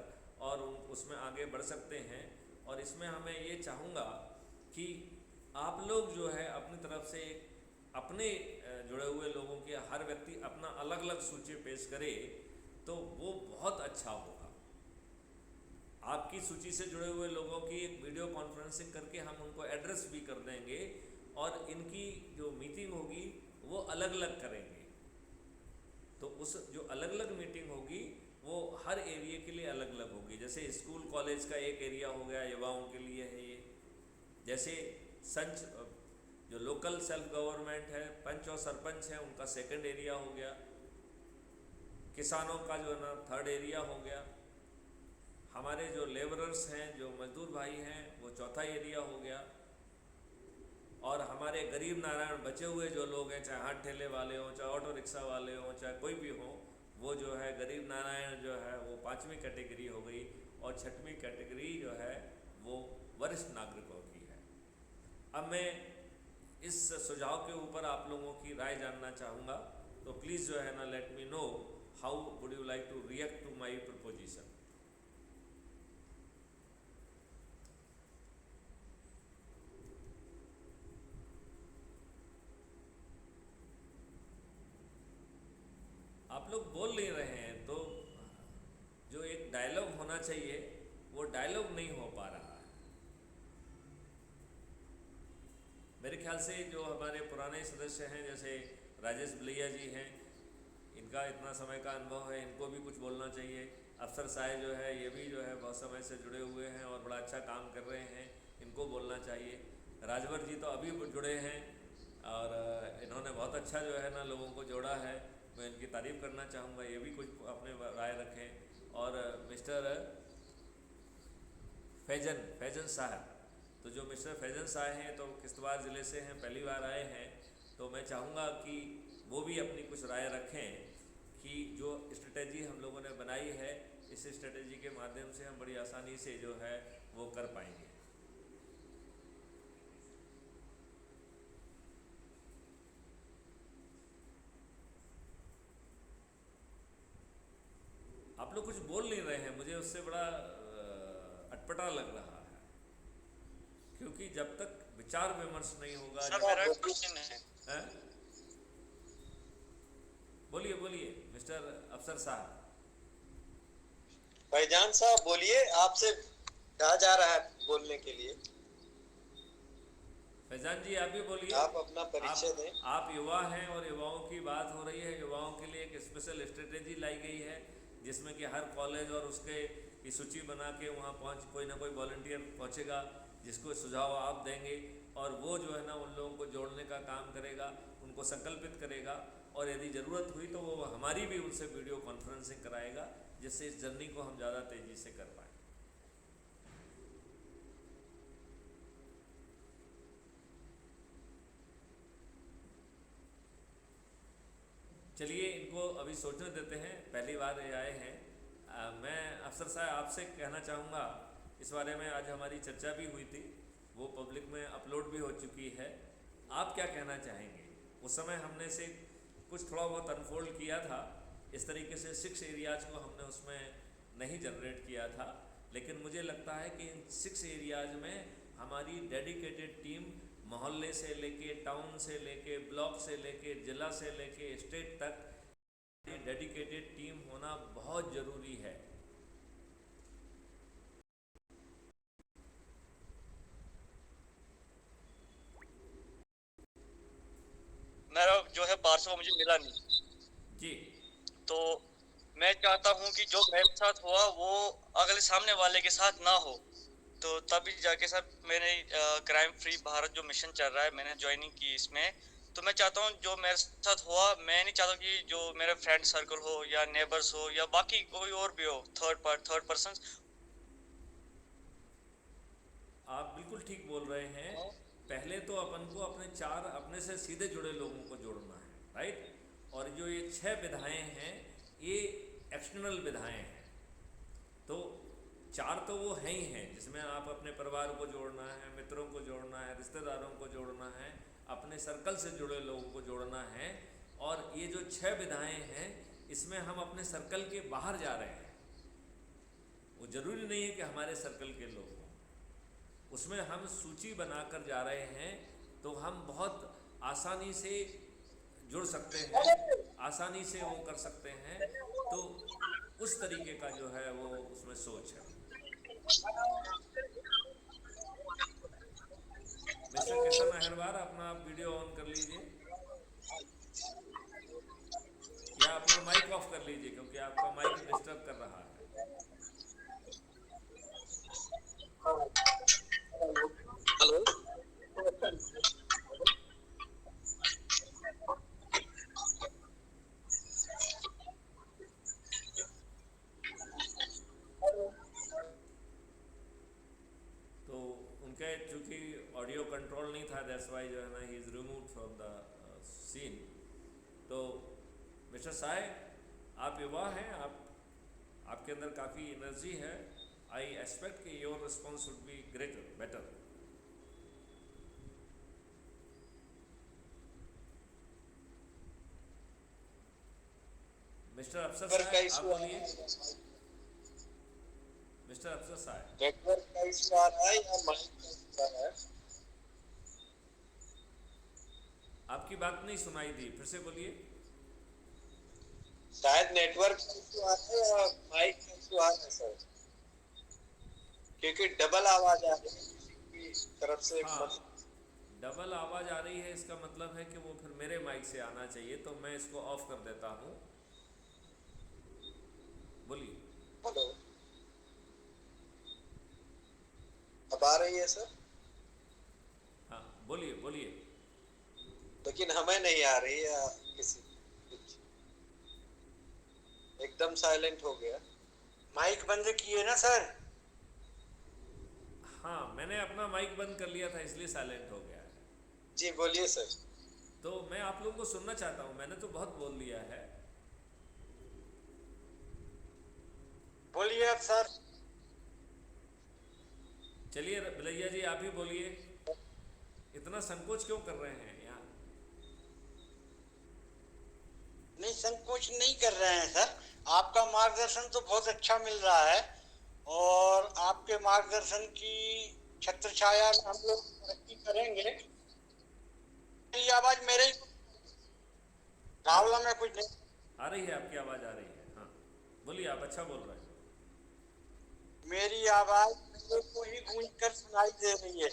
और उसमें आगे बढ़ सकते हैं। और इसमें हमें ये चाहूँगा कि आप लोग जो है अपनी तरफ से अपने जुड़े हुए लोगों की हर व्यक्ति अपना अलग अलग सूची पेश करे तो वो बहुत अच्छा होगा। आपकी सूची से जुड़े हुए लोगों की एक वीडियो कॉन्फ्रेंसिंग करके हम उनको एड्रेस भी कर देंगे और इनकी जो मीटिंग होगी वो अलग अलग करेंगे। तो उस जो अलग अलग मीटिंग होगी वो हर एरिया के लिए अलग अलग होगी। जैसे स्कूल कॉलेज का एक एरिया हो गया, युवाओं के लिए है ये। जैसे संच जो लोकल सेल्फ गवर्नमेंट है, पंच और सरपंच है, उनका सेकंड एरिया हो गया। किसानों का जो है ना थर्ड एरिया हो गया। हमारे जो लेबरर्स हैं, जो मजदूर भाई हैं, वो चौथा एरिया हो गया। और हमारे गरीब नारायण बचे हुए जो लोग हैं, चाहे हाथ ठेले वाले हों, चाहे ऑटो रिक्शा वाले हों, चाहे कोई भी हो, वो जो है गरीब नारायण जो है वो 5वीं कैटेगरी हो गई। और 6वीं कैटेगरी जो है वो वरिष्ठ नागरिकों की है। अब मैं इस सुझाव के ऊपर आप लोगों की राय जानना चाहूँगा। तो प्लीज़ जो है ना let me know how would you like to react to my proposition. आप लोग बोल नहीं रहे हैं तो जो एक डायलॉग होना चाहिए वो डायलॉग नहीं हो पा रहा है। मेरे ख्याल से जो हमारे पुराने सदस्य हैं जैसे राजेश भलैया जी हैं, इनका इतना समय का अनुभव है, इनको भी कुछ बोलना चाहिए। अफसर साहब जो है ये भी जो है बहुत समय से जुड़े हुए हैं और बड़ा अच्छा काम कर रहे हैं, इनको बोलना चाहिए। राजवर जी तो अभी जुड़े हैं और इन्होंने बहुत अच्छा जो है ना लोगों को जोड़ा है, मैं इनकी तारीफ़ करना चाहूँगा, ये भी कुछ अपने राय रखें। और मिस्टर फैजन साहब, तो जो मिस्टर फैजन साहब हैं तो किश्तवाड़ ज़िले से हैं, पहली बार आए हैं, तो मैं चाहूँगा कि वो भी अपनी कुछ राय रखें कि जो स्ट्रेटजी हम लोगों ने बनाई है, इस स्ट्रेटजी के माध्यम से हम बड़ी आसानी से जो है वो कर पाएंगे। आप लोग कुछ बोल नहीं रहे हैं, मुझे उससे बड़ा अटपटा लग रहा है, क्योंकि जब तक विचार विमर्श नहीं होगा। सर मेरा क्वेश्चन है। बोलिए बोलिए मिस्टर अफसर साहब। भाईजान साहब बोलिए, आपसे कहा जा रहा है बोलने के लिए। फैजान जी आप भी बोलिए। आप अपना परिचय दें। आप युवा हैं और युवाओं की बात हो रही है, युवाओं के लिए एक स्पेशल स्ट्रेटेजी लाई गई है जिसमें कि हर कॉलेज और उसके की सूची बना के वहाँ पहुँच कोई ना कोई वॉलंटियर पहुँचेगा जिसको सुझाव आप देंगे, और वो जो है ना उन लोगों को जोड़ने का काम करेगा, उनको संकल्पित करेगा, और यदि ज़रूरत हुई तो वो हमारी भी उनसे वीडियो कॉन्फ्रेंसिंग कराएगा, जिससे इस जर्नी को हम ज़्यादा तेज़ी से कर पाएँ। चलिए इनको अभी सोचने देते हैं, पहली बार ये आए हैं। मैं अफसर साहब आपसे कहना चाहूँगा, इस बारे में आज हमारी चर्चा भी हुई थी, वो पब्लिक में अपलोड भी हो चुकी है। आप क्या कहना चाहेंगे? उस समय हमने से कुछ थोड़ा बहुत अनफोल्ड किया था, इस तरीके से 6 एरियाज़ को हमने उसमें नहीं जनरेट किया था, लेकिन मुझे लगता है कि इन 6 एरियाज़ में हमारी डेडिकेटेड टीम मोहल्ले से लेके, टाउन से लेके, ब्लॉक से लेके, ज़िला से लेके, स्टेट तक डेडिकेटेड टीम होना बहुत ज़रूरी है। मेरा जो है पार्सल वो मुझे मिला नहीं जी। तो मैं चाहता हूँ कि जो मेरे साथ हुआ वो अगले सामने वाले के साथ ना हो। तो तभी जाके सर मैंने क्राइम फ्री भारत जो मिशन चल रहा है मैंने ज्वाइनिंग की इसमें। तो मैं चाहता हूँ जो मेरे साथ हुआ, मैं नहीं चाहता कि जो मेरे फ्रेंड सर्कल हो या नेबर्स हो या बाकी कोई और भी हो, थर्ड पर्सन। आप बिल्कुल ठीक बोल रहे हैं। पहले तो अपन को अपने से सीधे जुड़े लोगों को जोड़ना है, राइट। और जो ये 6 विधाएं हैं ये एक्सटर्नल विधाएं हैं, तो 4 तो वो हैं ही हैं जिसमें आप अपने परिवार को जोड़ना है, मित्रों को जोड़ना है, रिश्तेदारों को जोड़ना है, अपने सर्कल से जुड़े लोगों को जोड़ना है। और ये जो 6 विधाएं हैं इसमें हम अपने सर्कल के बाहर जा रहे हैं, वो ज़रूरी नहीं है कि हमारे सर्कल के लोग हों, उसमें हम सूची बनाकर जा रहे हैं, तो हम बहुत आसानी से जुड़ सकते हैं, आसानी से वो कर सकते हैं। तो उस तरीके का जो है वो उसमें सोच है। मिस्टर किशन अहिरवार, अपना आप वीडियो ऑन कर लीजिए या अपना माइक ऑफ कर लीजिए, क्योंकि आपका माइक डिस्टर्ब कर रहा है। हेलो। तो उनके चूँकि ऑडियो कंट्रोल नहीं था, दैट्स वाई जो है ना he is removed from the scene. तो मिस्टर साहब आप युवा हैं, आपके अंदर काफ़ी एनर्जी है। आई एक्सपेक्ट कि your response would be greater, better. Mister Afsar साहब आप बोलिए। मिस्टर अफसर साहब, नेटवर्क का इशू आ रहा है या माइक का इशू आ रहा है? आपकी बात नहीं सुनाई दी, फिर से बोलिए। शायद नेटवर्क का इशू आ रहा है या माइक का इशू आ रहा है सर, क्योंकि डबल आवाज आ रही है किसी की तरफ से। हाँ, डबल आवाज़ आ रही है, इसका मतलब है कि वो फिर मेरे माइक से आना चाहिए, तो मैं इसको ऑफ कर देता हूँ। बोलिए। हेलो, अब आ रही है सर? हाँ, बोलिए बोलिए। लेकिन हमें नहीं आ रही है किसी कुछ, एकदम साइलेंट हो गया। माइक बंद किए ना सर? हाँ, मैंने अपना माइक बंद कर लिया था इसलिए साइलेंट हो गया है। जी बोलिए सर। तो मैं आप लोगों को सुनना चाहता हूँ, मैंने तो बहुत बोल लिया है। बोलिए अब सर। चलिए भैया जी, आप ही बोलिए। इतना संकोच क्यों कर रहे हैं यहाँ? नहीं, संकोच नहीं कर रहे हैं सर। आपका मार्गदर्शन तो बहुत अच्छा मिल रहा है और आपके मार्गदर्शन की छत्र छाया में हम लोग तरक्की करेंगे। मेरी आवाज मेरे ही रावला में कुछ नहीं। आ रही है, आपकी आवाज़ आ रही है। हाँ, बोलिए, आप अच्छा बोल रहे हैं। मेरी आवाज मेरे को ही गूंज कर सुनाई दे रही है,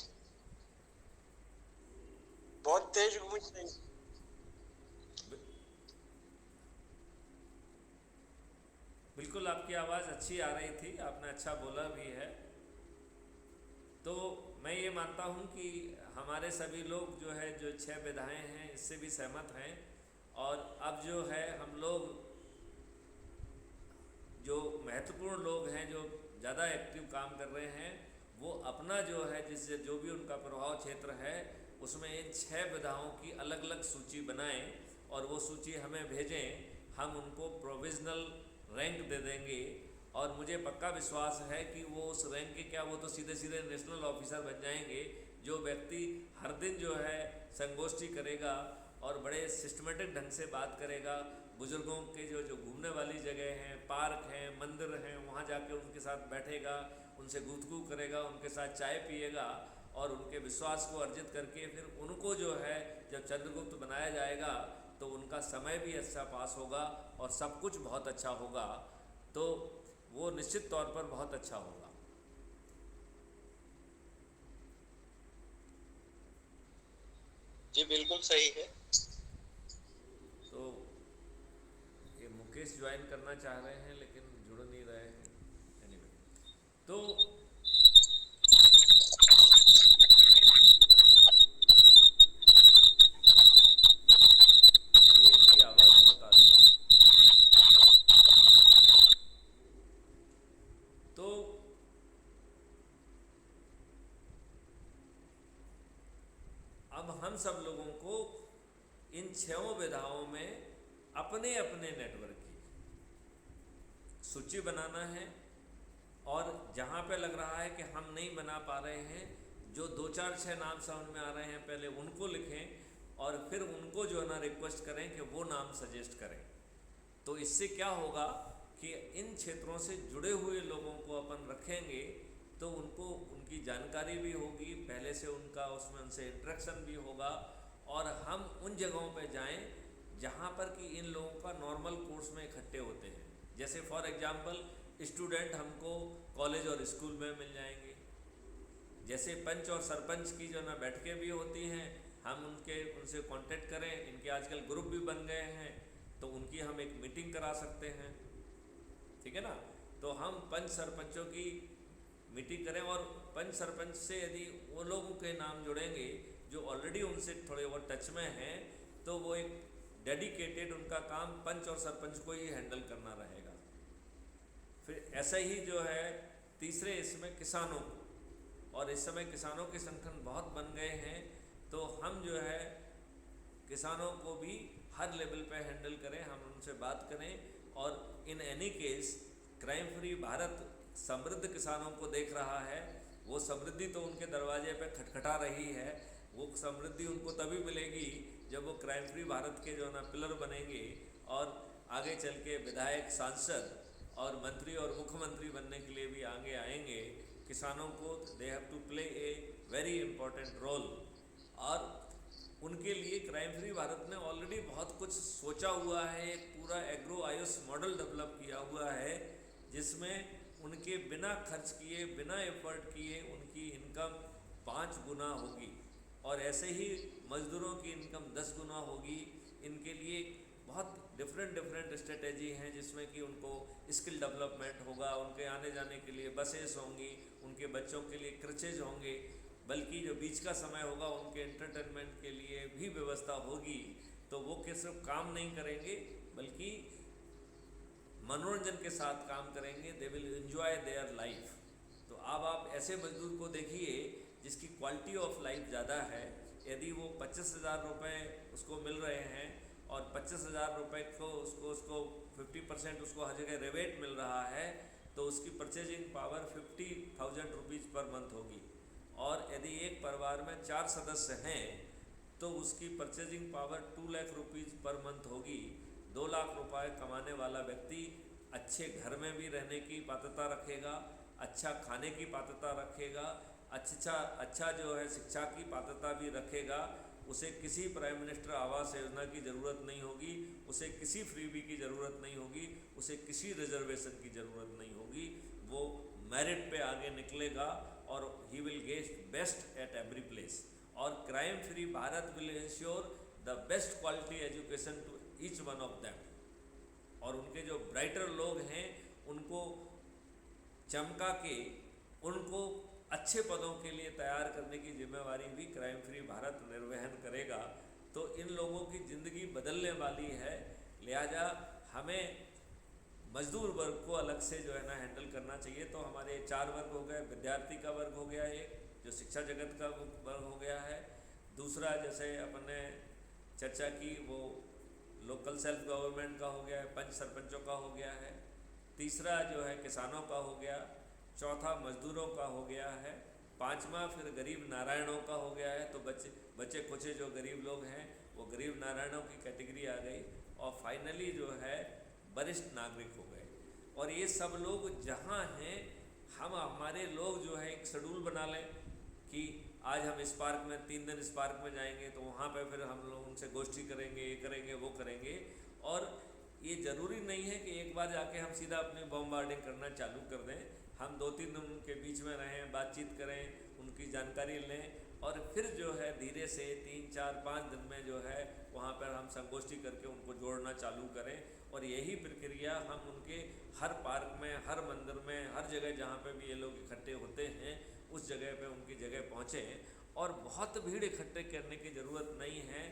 बहुत तेज गूंज रही है। बिल्कुल आपकी आवाज़ अच्छी आ रही थी, आपने अच्छा बोला भी है। तो मैं ये मानता हूँ कि हमारे सभी लोग जो है, जो 6 विधाएँ हैं, इससे भी सहमत हैं। और अब जो है हम लोग जो महत्वपूर्ण लोग हैं, जो ज़्यादा एक्टिव काम कर रहे हैं, वो अपना जो है, जिससे जो भी उनका प्रभाव क्षेत्र है, उसमें इन 6 विधाओं की अलग अलग सूची बनाएं और वो सूची हमें भेजें। हम उनको प्रोविज़नल रैंक दे देंगे और मुझे पक्का विश्वास है कि वो उस रैंक के क्या, वो तो सीधे सीधे नेशनल ऑफिसर बन जाएंगे। जो व्यक्ति हर दिन जो है संगोष्ठी करेगा और बड़े सिस्टमेटिक ढंग से बात करेगा, बुज़ुर्गों के जो घूमने वाली जगह हैं, पार्क हैं, मंदिर हैं, वहाँ जाके उनके साथ बैठेगा, उनसे गुफ्तगू करेगा, उनके साथ चाय पिएगा और उनके विश्वास को अर्जित करके फिर उनको जो है जब चंद्रगुप्त बनाया जाएगा तो उनका समय भी अच्छा पास होगा और सब कुछ बहुत अच्छा होगा। तो वो निश्चित तौर पर बहुत अच्छा होगा। जी बिल्कुल सही है। तो ये मुकेश ज्वाइन करना चाह रहे हैं लेकिन जुड़ नहीं रहे हैं। एनीवे, तो ये इनकी आवाज़ बहुत आ रही है। तो अब हम सब लोगों को इन 6 विधाओं में अपने अपने नेटवर्क की सूची बनाना है और जहाँ पे लग रहा है कि हम नहीं बना पा रहे हैं, जो 2 4 6 नाम समझ में आ रहे हैं, पहले उनको लिखें और फिर उनको जो है ना रिक्वेस्ट करें कि वो नाम सजेस्ट करें। तो इससे क्या होगा कि इन क्षेत्रों से जुड़े हुए लोगों को अपन रखेंगे तो उनको उनकी जानकारी भी होगी, पहले से उनका उसमें उनसे इंटरेक्शन भी होगा और हम उन जगहों पे जाएं जहाँ पर कि इन लोगों का नॉर्मल कोर्स में इकट्ठे होते हैं। जैसे फॉर एग्जांपल स्टूडेंट हमको कॉलेज और स्कूल में मिल जाएंगे। जैसे पंच और सरपंच की जो ना बैठकें भी होती हैं, हम उनसे कांटेक्ट करें। इनके आजकल ग्रुप भी बन गए हैं तो उनकी हम एक मीटिंग करा सकते हैं, ठीक है ना। तो हम पंच सरपंचों की मीटिंग करें और पंच सरपंच से यदि वो लोगों के नाम जुड़ेंगे जो ऑलरेडी उनसे थोड़े बहुत टच में हैं, तो वो एक डेडिकेटेड उनका काम पंच और सरपंच को ही हैंडल करना रहेगा। फिर ऐसा ही जो है तीसरे इसमें किसानों को, और इस समय किसानों के संगठन बहुत बन गए हैं, तो हम जो है किसानों को भी हर लेवल पे हैंडल करें, हम उनसे बात करें। और in any case crime free Bharat समृद्ध किसानों को देख रहा है। वो समृद्धि तो उनके दरवाजे पे खटखटा रही है, वो समृद्धि उनको तभी मिलेगी जब वो क्राइम फ्री भारत के जो ना पिलर बनेंगे और आगे चल के विधायक, सांसद और मंत्री और मुख्यमंत्री बनने के लिए भी आगे आएंगे। किसानों को they have to play a very important role और उनके लिए क्राइम फ्री भारत ने ऑलरेडी बहुत कुछ सोचा हुआ है। एक पूरा एग्रो आयुष मॉडल डेवलप किया हुआ है जिसमें उनके बिना खर्च किए, बिना एफर्ट किए उनकी इनकम 5 गुना होगी। और ऐसे ही मजदूरों की इनकम 10 गुना होगी। इनके लिए बहुत डिफरेंट स्ट्रेटेजी हैं जिसमें कि उनको स्किल डेवलपमेंट होगा, उनके आने जाने के लिए बसेस होंगी, उनके बच्चों के लिए क्रचेज होंगे, बल्कि जो बीच का समय होगा उनके एंटरटेनमेंट के लिए भी व्यवस्था होगी। तो वो सिर्फ काम नहीं करेंगे बल्कि मनोरंजन के साथ काम करेंगे, they will enjoy their life. तो अब आप ऐसे मजदूर को देखिए जिसकी क्वालिटी ऑफ लाइफ ज़्यादा है। यदि वो 25,000 रुपये उसको मिल रहे हैं और 25,000 रुपये को उसको 50% उसको हर जगह रिबेट मिल रहा है, तो उसकी purchasing power 50,000 rupees per month होगी। और यदि एक परिवार में 4 सदस्य हैं तो उसकी purchasing power 2 lakh rupees per month होगी। 2 लाख रुपए कमाने वाला व्यक्ति अच्छे घर में भी रहने की पात्रता रखेगा, अच्छा खाने की पात्रता रखेगा, अच्छा जो है शिक्षा की पात्रता भी रखेगा। उसे किसी प्राइम मिनिस्टर आवास योजना की ज़रूरत नहीं होगी, उसे किसी फ्रीबी की ज़रूरत नहीं होगी, उसे किसी रिजर्वेशन की ज़रूरत नहीं होगी। वो मेरिट पे आगे निकलेगा और he will get best at every place. और crime free Bharat will ensure the best quality education to each one of them. और उनके जो ब्राइटर लोग हैं उनको चमका के उनको अच्छे पदों के लिए तैयार करने की जिम्मेवारी भी क्राइम फ्री भारत निर्वहन करेगा। तो इन लोगों की ज़िंदगी बदलने वाली है। लिहाजा हमें मजदूर वर्ग को अलग से जो है ना हैंडल करना चाहिए। तो हमारे 4 वर्ग हो गए, विद्यार्थी का वर्ग हो गया, एक जो शिक्षा जगत का वर्ग हो गया है, दूसरा जैसे अपन ने चर्चा की वो लोकल सेल्फ गवर्नमेंट का हो गया है, पंच सरपंचों का हो गया है, तीसरा जो है किसानों का हो गया, चौथा मजदूरों का हो गया है, पांचवा फिर गरीब नारायणों का हो गया है। तो बचे कुचे जो गरीब लोग हैं वो गरीब नारायणों की कैटेगरी आ गई। और फाइनली जो है वरिष्ठ नागरिक हो गए। और ये सब लोग जहाँ हैं हम हमारे लोग जो है एक शेड्यूल बना लें कि आज हम इस पार्क में 3 दिन इस पार्क में जाएंगे, तो वहाँ पे फिर हम लोग उनसे गोष्ठी करेंगे, ये करेंगे वो करेंगे। और ये ज़रूरी नहीं है कि एक बार जाके हम सीधा अपनी बॉम्बार्डिंग करना चालू कर दें। हम 2-3 दिन उनके बीच में रहें, बातचीत करें, उनकी जानकारी लें और फिर जो है धीरे से 3, 4, 5 दिन में जो है वहाँ पर हम संगोष्ठी करके उनको जोड़ना चालू करें। और यही प्रक्रिया हम उनके हर पार्क में, हर मंदिर में, हर जगह जहाँ पे भी ये लोग इकट्ठे होते हैं उस जगह पे उनकी जगह पहुँचें। और बहुत भीड़ इकट्ठे करने की ज़रूरत नहीं है,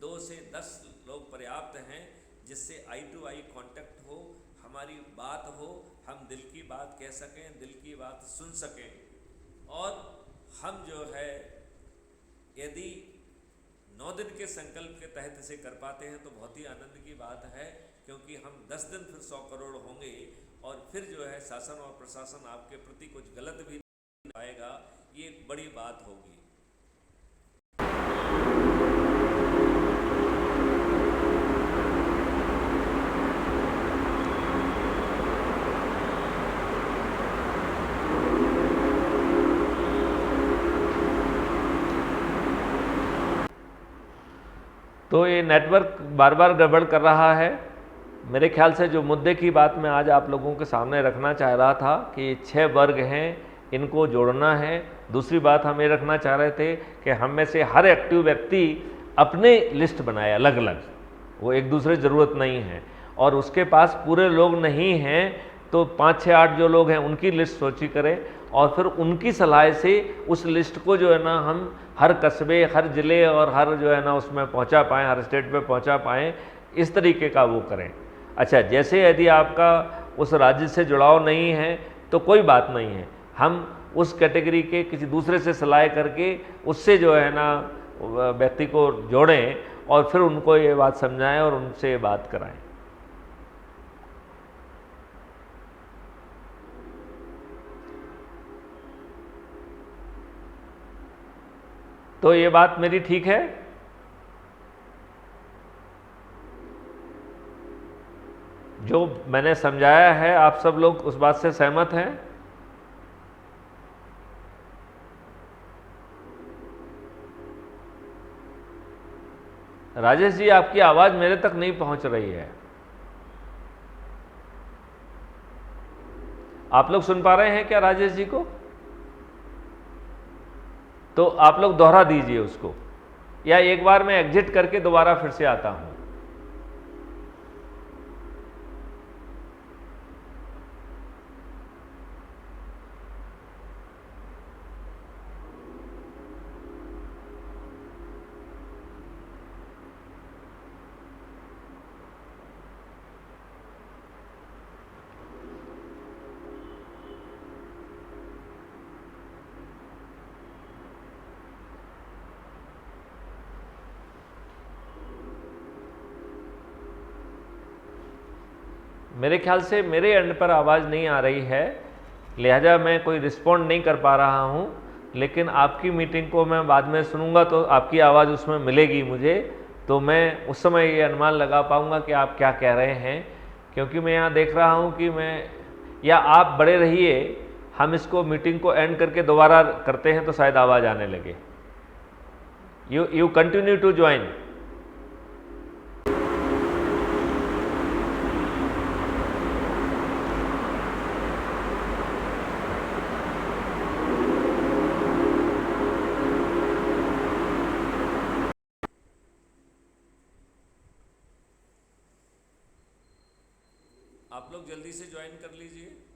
2 से 10 लोग पर्याप्त हैं जिससे आई टू आई कांटेक्ट हो, हमारी बात हो, हम दिल की बात कह सकें, दिल की बात सुन सकें। और हम जो है यदि 9 दिन के संकल्प के तहत इसे कर पाते हैं तो बहुत ही आनंद की बात है, क्योंकि हम 10 दिन फिर 100 करोड़ होंगे और फिर जो है शासन और प्रशासन आपके प्रति कुछ गलत भी नहीं पाएगा। ये एक बड़ी बात होगी। तो ये नेटवर्क बार बार गड़बड़ कर रहा है। मेरे ख्याल से जो मुद्दे की बात मैं आज आप लोगों के सामने रखना चाह रहा था कि 6 वर्ग हैं, इनको जोड़ना है। दूसरी बात हम ये रखना चाह रहे थे कि हम में से हर एक्टिव व्यक्ति अपने लिस्ट बनाए अलग अलग, वो एक दूसरे ज़रूरत नहीं है। और उसके पास पूरे लोग नहीं हैं तो 5, 6, 8 जो लोग हैं उनकी लिस्ट सोची करें और फिर उनकी सलाह से उस लिस्ट को जो है ना हम हर कस्बे, हर ज़िले और हर जो है ना उसमें पहुंचा पाएँ, हर स्टेट पे पहुंचा पाएँ, इस तरीके का वो करें। अच्छा, जैसे यदि आपका उस राज्य से जुड़ाव नहीं है तो कोई बात नहीं है, हम उस कैटेगरी के किसी दूसरे से सलाह करके उससे जो है ना व्यक्ति को जोड़ें और फिर उनको ये बात समझाएं और उनसे ये बात कराएं। तो ये बात मेरी ठीक है? जो मैंने समझाया है आप सब लोग उस बात से सहमत हैं? राजेश जी, आपकी आवाज मेरे तक नहीं पहुंच रही है। आप लोग सुन पा रहे हैं क्या राजेश जी को? तो आप लोग दोहरा दीजिए उसको, या एक बार मैं एग्जिट करके दोबारा फिर से आता हूँ। मेरे ख्याल से मेरे एंड पर आवाज़ नहीं आ रही है, लिहाजा मैं कोई रिस्पॉन्ड नहीं कर पा रहा हूँ, लेकिन आपकी मीटिंग को मैं बाद में सुनूंगा तो आपकी आवाज़ उसमें मिलेगी मुझे, तो मैं उस समय ये अनुमान लगा पाऊँगा कि आप क्या कह रहे हैं। क्योंकि मैं यहाँ देख रहा हूँ कि या आप बड़े रहिए, हम इसको मीटिंग को एंड करके दोबारा करते हैं तो शायद आवाज़ आने लगे। You continue to join. आप लोग जल्दी से ज्वाइन कर लीजिए।